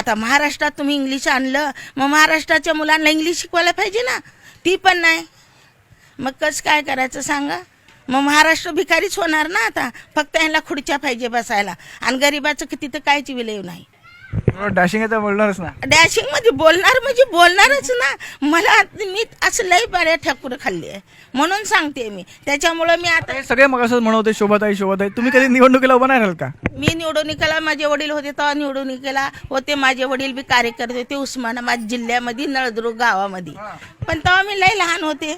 आता महाराष्ट्रात तुम्ही इंग्लिश आणलं, मग महाराष्ट्राच्या मुलांना इंग्लिश शिकवायला पाहिजे ना, ती पण नाही. मग कसं काय करायचं सांगा. मग महाराष्ट्र भिकारीच होणार ना आता. फक्त यांना खुर्च्या पाहिजे बसायला, आणि गरिबाचं किती तर कायची विलय नाही. डॅशिंग आहे तर बोलणारच ना. डॅशिंग मध्ये बोलणार म्हणजे बोलणारच ना. मला मी असं लई बऱ्या ठेकुरं खाल्ली आहे म्हणून सांगते मी. त्याच्यामुळं मी आता हे सगळे मग असं म्हणत होते शोभाताई शोभाताई, तुम्ही कधी निवडणुकीला उभं नाही राहाल का? मी निवडणुकीला माझे वडील होते तेव्हा निवडणुकीला होते. माझे वडील बी कार्यकर्ते होते उस्मानाबाद जिल्ह्यामध्ये नळदुर्ग गावामध्ये. पण तेव्हा मी लई लहान होते.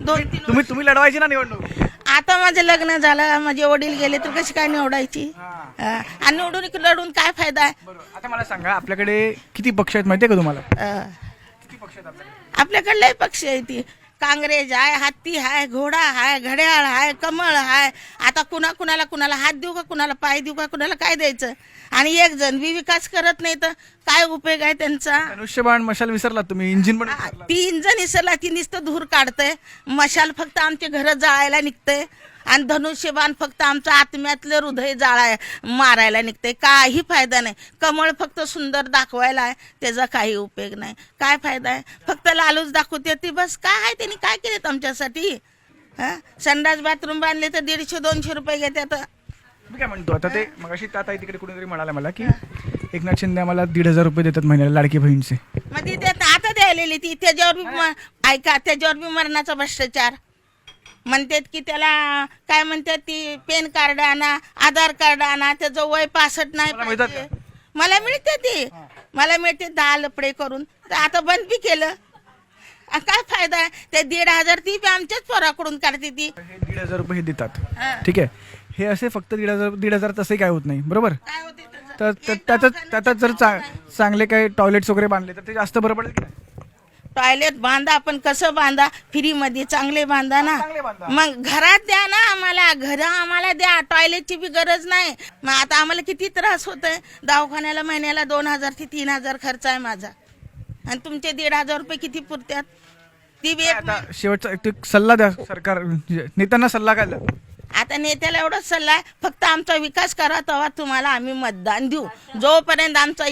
दोन तीन तुम्ही लढवायची ना निवडणूक. आता माझं लग्न झालं, माझे वडील गेले तर कशी काय निवडायची. आणि निवडून लढून काय फायदा आहे. आता मला सांगा, आपल्याकडे किती पक्ष आहेत माहितीये का तुम्हाला? किती पक्ष आहेत आपल्याकडे? आपल्याकडे लय पक्ष आहे. ती काँग्रेस आहे, हत्ती आहे, घोडा आहे, घड्याळ आहे, कमळ आहे. आता कुणाला हात देऊ का, कुणाला पाय देऊ का, कुणाला काय द्यायचं. आणि एक जण बी विकास करत नाही तर काय उपयोग आहे त्यांचा. धनुष्यबाण मशाल विसरला तुम्ही, इंजिन पण विसरला. ती इंजन इसरला, ती नुसतं धूर काढतंय. मशाल फक्त आमचे घर जाळायला निघतंय, आणि धनुष्यबाण फक्त आमचं आत्म्यातलं हृदय मारायला निघतंय. काही फायदा नाही. कमळ फक्त सुंदर दाखवायला आहे, त्याचा काही उपयोग नाही. काय फायदा आहे. फक्त लालूच दाखवते ती, बस. काय आहे त्यांनी काय केलेत आमच्यासाठी. संडास बाथरूम बांधले तर 150-200 रुपये घेतात. मी काय म्हणतो, आता ते मगाशी ताई तिकडे कुणीतरी म्हणाला मला की एकनाथ शिंदे आम्हाला 1,500 रुपये देतात महिन्याला लाडकी बहीणचे. मग ती आता द्यायलेली ती, त्याच्यावर बी ऐका, त्याच्यावर बी मरणाचा भ्रष्टाचार. म्हणतात की त्याला काय म्हणतात, ती पॅन कार्ड आणा, आधार कार्ड आणा, त्याचं वय 65 नाही पाहिजे. मला मिळते ती, मला मिळते 10 लपडे करून. तर आता बंद बी केलं. काय फायदा आहे. ते 1,500 ती बी आमच्याच पोराकडून काढते ती. 1,500 रुपये हे देतात, ठीक आहे. हे असे फक्त 1,500 तसे काय होत नाही, बरोबर. काय होते त्याचं? तर त्याच्यात जर चांगले काही टॉयलेट्स वगैरे बांधले तर ते जास्त बरं पडेल की नाही? टॉयलेट बांधा, पण कसं बांधा, फ्रीमध्ये चांगले बांधा ना. चांगले बांधा. मग घरात द्या ना आम्हाला, घर आम्हाला द्या. टॉयलेटची बी गरज नाही. मग आता आम्हाला किती त्रास होत आहे. दवाखान्याला महिन्याला 2,000 ते 3,000 खर्च आहे माझा, आणि तुमचे 1,500 रुपये किती पुरत्यात. ती बी आता शेवटचा एक सल्ला द्या, सरकार नेत्यांना सल्ला काय द्या? आता नेत्याला एवढाच सल्ला आहे, फक्त आमचा विकास करा, तेव्हा तुम्हाला आम्ही मतदान देऊ. जोपर्यंत आमचा